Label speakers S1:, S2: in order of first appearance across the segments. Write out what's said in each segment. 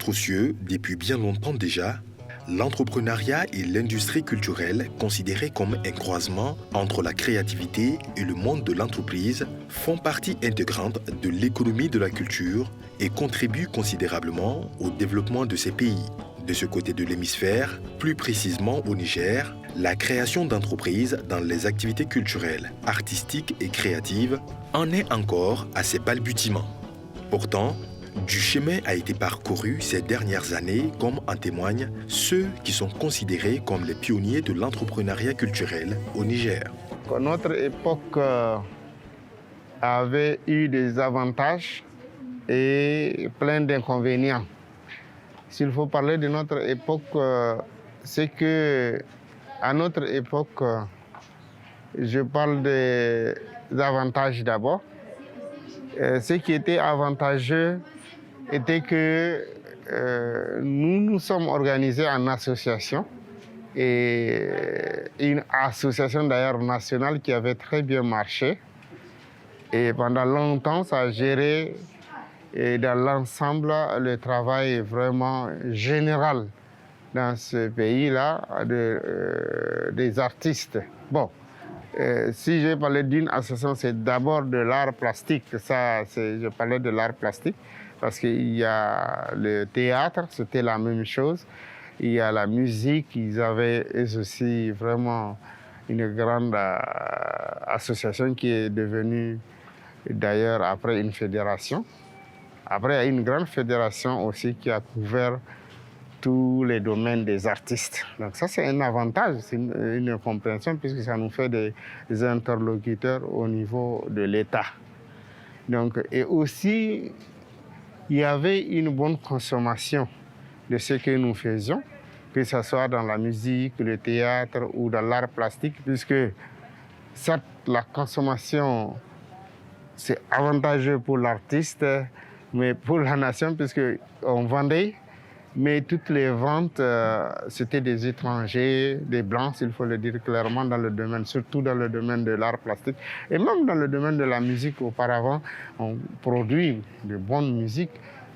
S1: notre cieux depuis bien longtemps déjà. L'entrepreneuriat et l'industrie culturelle, considérés comme un croisement entre la créativité et le monde de l'entreprise, font partie intégrante de l'économie de la culture et contribuent considérablement au développement de ces pays. De ce côté de l'hémisphère, plus précisément au Niger, la création d'entreprises dans les activités culturelles, artistiques et créatives en est encore à ses balbutiements. Pourtant, du chemin a été parcouru ces dernières années, comme en témoignent ceux qui sont considérés comme les pionniers de l'entrepreneuriat culturel au Niger.
S2: Notre époque avait eu des avantages et plein d'inconvénients. S'il faut parler de notre époque, c'est que à notre époque, je parle des avantages d'abord. Ce qui était avantageux était que nous nous sommes organisés en association, et une association d'ailleurs nationale qui avait très bien marché. Et pendant longtemps, ça a géré dans l'ensemble le travail vraiment général dans ce pays-là des artistes. Bon, si je parlais d'une association, c'est d'abord de l'art plastique. Je parlais de l'art plastique parce qu'il y a le théâtre, c'était la même chose. Il y a la musique, ils avaient eux aussi vraiment une grande association qui est devenue d'ailleurs après une fédération. Après, il y a une grande fédération aussi qui a couvert tous les domaines des artistes. Donc ça, c'est un avantage, c'est une compréhension puisque ça nous fait des interlocuteurs au niveau de l'État. Donc, et aussi, il y avait une bonne consommation de ce que nous faisions, que ce soit dans la musique, le théâtre ou dans l'art plastique, puisque certes, la consommation, c'est avantageux pour l'artiste, mais pour la nation, puisqu'on vendait, mais toutes les ventes, c'était des étrangers, des blancs, s'il faut le dire clairement, dans le domaine, surtout dans le domaine de l'art plastique. Et même dans le domaine de la musique, auparavant, on produit de bonnes musiques,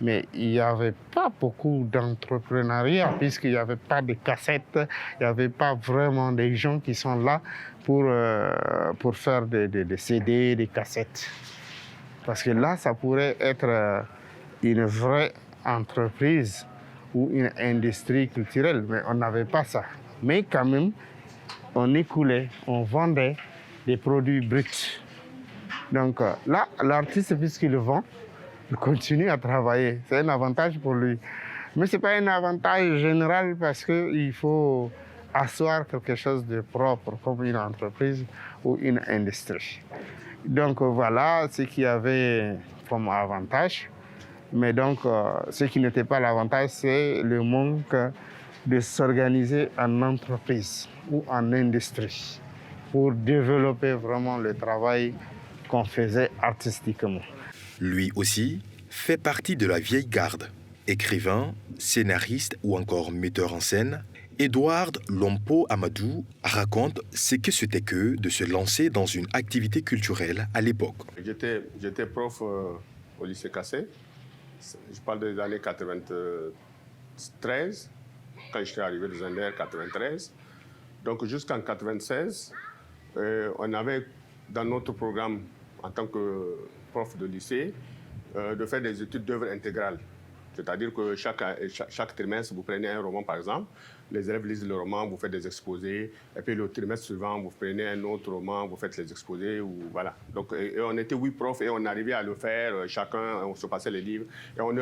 S2: mais il n'y avait pas beaucoup d'entrepreneuriat, puisqu'il n'y avait pas de cassettes, il n'y avait pas vraiment des gens qui sont là pour faire des CD, des cassettes. Parce que là, ça pourrait être une vraie entreprise ou une industrie culturelle, mais on n'avait pas ça. Mais quand même, on écoulait, on vendait des produits bruts. Donc là, l'artiste, puisqu'il vend, il continue à travailler. C'est un avantage pour lui. Mais ce n'est pas un avantage général parce qu'il faut asseoir quelque chose de propre, comme une entreprise ou une industrie. Donc voilà ce qu'il y avait comme avantage. Mais donc, ce qui n'était pas l'avantage, c'est le manque de s'organiser en entreprise ou en industrie pour développer vraiment le travail qu'on faisait artistiquement.
S1: Lui aussi fait partie de la vieille garde. Écrivain, scénariste ou encore metteur en scène, Edouard Lompo Amadou raconte ce que c'était que de se lancer dans une activité culturelle à l'époque.
S3: J'étais prof au lycée Cassé. Je parle des années 93, quand je suis arrivé de Zender, 93. Donc jusqu'en 96, on avait dans notre programme, en tant que prof de lycée, de faire des études d'œuvre intégrales. C'est-à-dire que chaque trimestre, vous prenez un roman, par exemple, les élèves lisent le roman, vous faites des exposés, et puis le trimestre suivant, vous prenez un autre roman, vous faites les exposés, ou voilà. Donc, et on était 8 profs et on arrivait à le faire, chacun, on se passait les livres, et on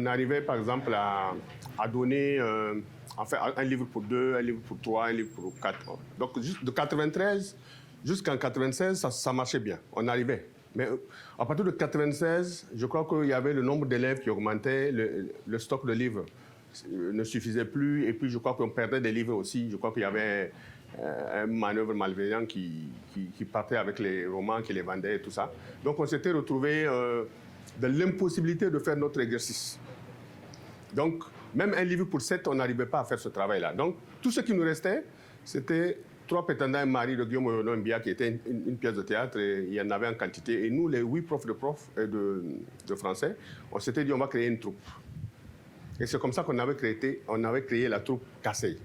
S3: arrivait par exemple à donner un livre pour 2, un livre pour 3, un livre pour 4. Donc, de 93 jusqu'en 96, ça marchait bien, on arrivait. Mais à partir de 96, je crois qu'il y avait le nombre d'élèves qui augmentait, le stock de livres ne suffisait plus, et puis je crois qu'on perdait des livres aussi. Je crois qu'il y avait un manœuvre malveillant qui partait avec les romans, qui les vendait et tout ça. Donc on s'était retrouvé de l'impossibilité de faire notre exercice. Donc même un livre pour 7, on n'arrivait pas à faire ce travail-là. Donc tout ce qui nous restait, c'était Trois prétendants et Marie de Guillaume Mbia, qui était une pièce de théâtre, et il y en avait en quantité. Et nous, les 8 profs de français, on s'était dit on va créer une troupe. Et c'est comme ça qu'on avait créé la troupe Kassei.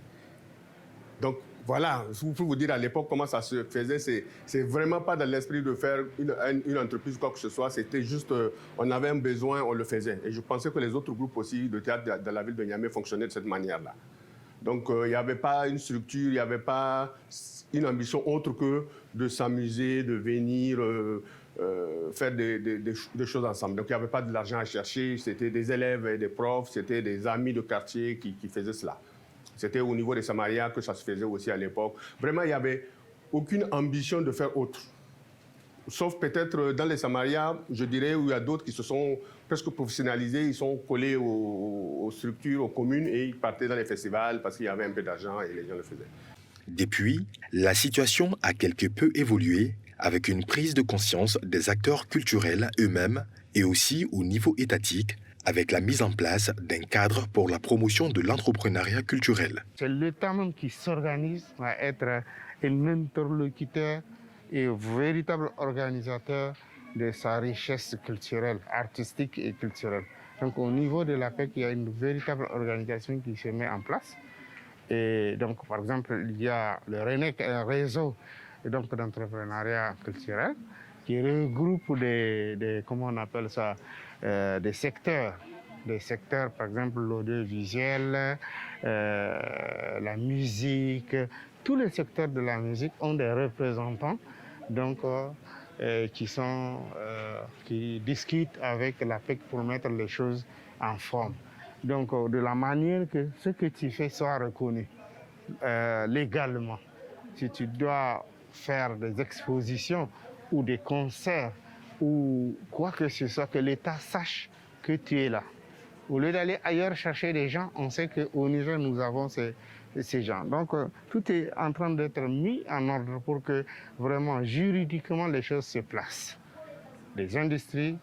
S3: Donc voilà, pour vous dire à l'époque comment ça se faisait, c'est vraiment pas dans l'esprit de faire une entreprise ou quoi que ce soit, c'était juste, on avait un besoin, on le faisait. Et je pensais que les autres groupes aussi de théâtre de la ville de Niamey fonctionnaient de cette manière-là. Donc, il n'y avait pas une structure, il n'y avait pas une ambition autre que de s'amuser, de venir faire des choses ensemble. Donc, il n'y avait pas de l'argent à chercher. C'était des élèves et des profs, c'était des amis de quartier qui faisaient cela. C'était au niveau des Samarias que ça se faisait aussi à l'époque. Vraiment, il n'y avait aucune ambition de faire autre. Sauf peut-être dans les Samarias, je dirais, où il y a d'autres qui se sont presque professionnalisés, ils sont collés aux structures, aux communes et ils partaient dans les festivals parce qu'il y avait un peu d'argent et les gens le faisaient.
S1: Depuis, la situation a quelque peu évolué avec une prise de conscience des acteurs culturels eux-mêmes et aussi au niveau étatique avec la mise en place d'un cadre pour la promotion de l'entrepreneuriat culturel.
S2: C'est l'État même qui s'organise à être un interlocuteur et véritable organisateur de sa richesse culturelle, artistique et culturelle. Donc au niveau de l'APEC, il y a une véritable organisation qui se met en place. Et donc par exemple, il y a le RENEC, un réseau d'entrepreneuriat culturel qui regroupe comment on appelle ça, des secteurs. Des secteurs, par exemple l'audiovisuel, la musique. Tous les secteurs de la musique ont des représentants donc, qui discutent avec l'APEC pour mettre les choses en forme. Donc, de la manière que ce que tu fais soit reconnu légalement. Si tu dois faire des expositions ou des concerts ou quoi que ce soit, que l'État sache que tu es là. Au lieu d'aller ailleurs chercher des gens, on sait qu'au Niger, nous avons ces gens. Donc, tout est en train d'être mis en ordre pour que vraiment, juridiquement, les choses se placent. Les industries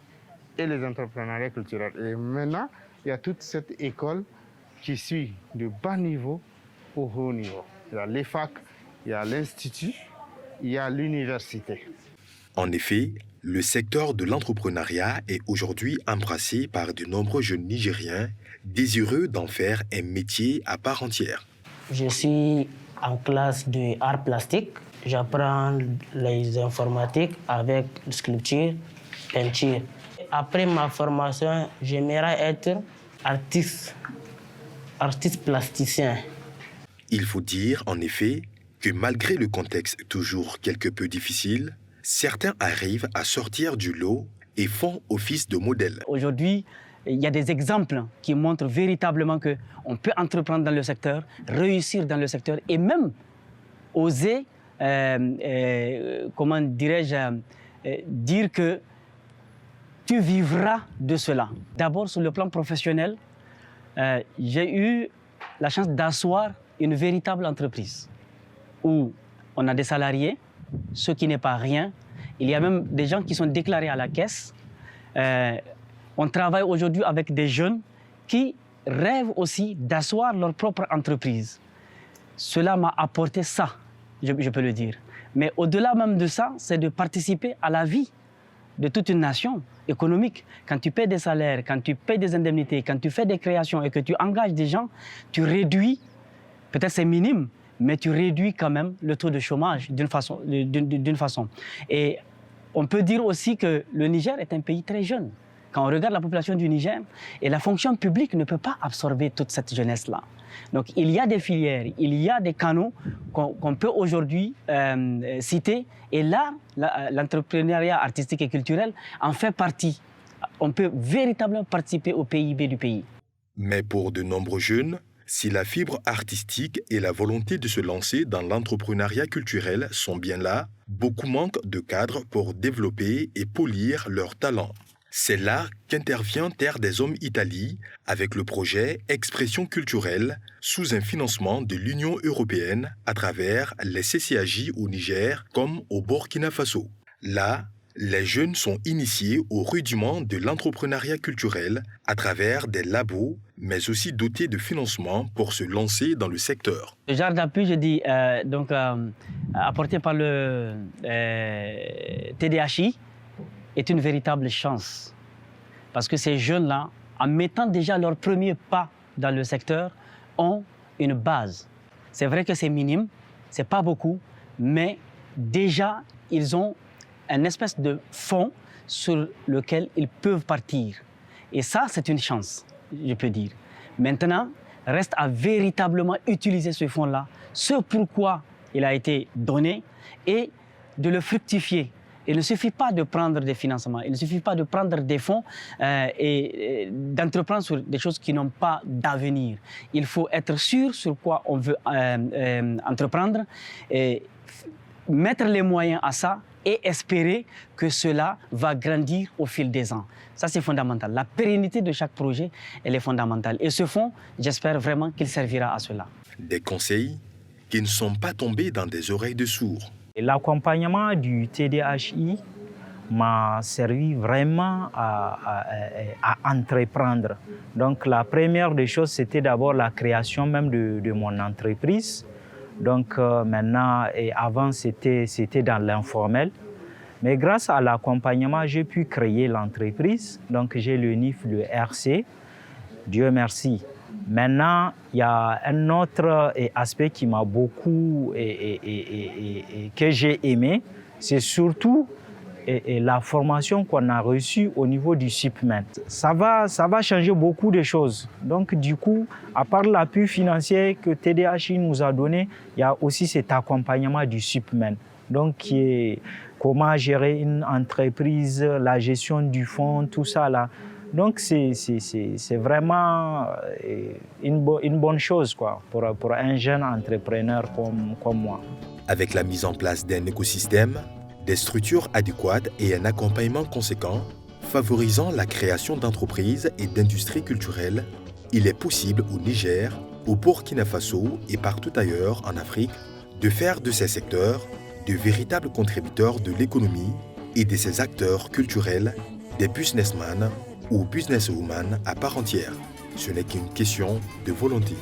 S2: et les entrepreneuriats culturels. Et maintenant, il y a toute cette école qui suit du bas niveau au haut niveau. Il y a l'EFAC, il y a l'Institut, il y a l'université.
S1: En effet, le secteur de l'entrepreneuriat est aujourd'hui embrassé par de nombreux jeunes Nigériens désireux d'en faire un métier à part entière.
S4: Je suis en classe de art plastique. J'apprends les informatiques avec sculpture, peinture. Après ma formation, j'aimerais être artiste plasticien.
S1: Il faut dire, en effet, que malgré le contexte toujours quelque peu difficile, certains arrivent à sortir du lot et font office de modèle.
S4: Aujourd'hui, il y a des exemples qui montrent véritablement qu'on peut entreprendre dans le secteur, réussir dans le secteur et même oser, comment dirais-je, dire que tu vivras de cela. D'abord, sur le plan professionnel, j'ai eu la chance d'asseoir une véritable entreprise où on a des salariés, ce qui n'est pas rien. Il y a même des gens qui sont déclarés à la caisse. On travaille aujourd'hui avec des jeunes qui rêvent aussi d'asseoir leur propre entreprise. Cela m'a apporté ça, je peux le dire. Mais au-delà même de ça, c'est de participer à la vie de toute une nation économique. Quand tu paies des salaires, quand tu paies des indemnités, quand tu fais des créations et que tu engages des gens, tu réduis, peut-être c'est minime, mais tu réduis quand même le taux de chômage d'une façon. Et on peut dire aussi que le Niger est un pays très jeune. Quand on regarde la population du Niger, et la fonction publique ne peut pas absorber toute cette jeunesse-là. Donc il y a des filières, il y a des canaux qu'on peut aujourd'hui citer. Et là, l'entrepreneuriat artistique et culturel en fait partie. On peut véritablement participer au PIB du pays.
S1: Mais pour de nombreux jeunes, si la fibre artistique et la volonté de se lancer dans l'entrepreneuriat culturel sont bien là, beaucoup manquent de cadres pour développer et polir leurs talents. C'est là qu'intervient Terre des Hommes Italie avec le projet Expression culturelle sous un financement de l'Union européenne à travers les CCAJ au Niger comme au Burkina Faso. Là, les jeunes sont initiés aux rudiments de l'entrepreneuriat culturel à travers des labos, mais aussi dotés de financement pour se lancer dans le secteur.
S4: Le genre d'appui, je dis, apporté par le TDHI est une véritable chance. Parce que ces jeunes-là, en mettant déjà leurs premiers pas dans le secteur, ont une base. C'est vrai que c'est minime, c'est pas beaucoup, mais déjà, ils ont une espèce de fond sur lequel ils peuvent partir. Et ça, c'est une chance, je peux dire. Maintenant, reste à véritablement utiliser ce fonds-là, ce pourquoi il a été donné, et de le fructifier. Il ne suffit pas de prendre des financements, il ne suffit pas de prendre des fonds et d'entreprendre sur des choses qui n'ont pas d'avenir. Il faut être sûr sur quoi on veut entreprendre, et mettre les moyens à ça et espérer que cela va grandir au fil des ans. Ça, c'est fondamental. La pérennité de chaque projet, elle est fondamentale. Et ce fonds, j'espère vraiment qu'il servira à cela.
S1: Des conseils qui ne sont pas tombés dans des oreilles de sourds.
S5: L'accompagnement du TDHI m'a servi vraiment à entreprendre. Donc la première des choses, c'était d'abord la création même de mon entreprise. Donc maintenant, et avant, c'était dans l'informel. Mais grâce à l'accompagnement, j'ai pu créer l'entreprise. Donc j'ai le NIF, le RC. Dieu merci. Maintenant, il y a un autre aspect qui m'a beaucoup que j'ai aimé, c'est surtout la formation qu'on a reçue au niveau du SUPMEN. Ça va changer beaucoup de choses. Donc du coup, à part l'appui financier que TDHI nous a donné, il y a aussi cet accompagnement du SUPMEN. Donc qui est comment gérer une entreprise, la gestion du fonds, tout ça là. Donc c'est vraiment une bonne chose quoi, pour un jeune entrepreneur comme moi.
S1: Avec la mise en place d'un écosystème, des structures adéquates et un accompagnement conséquent, favorisant la création d'entreprises et d'industries culturelles, il est possible au Niger, au Burkina Faso et partout ailleurs en Afrique de faire de ces secteurs de véritables contributeurs de l'économie et de ces acteurs culturels des businessmen ou businesswoman à part entière. Ce n'est qu'une question de volonté.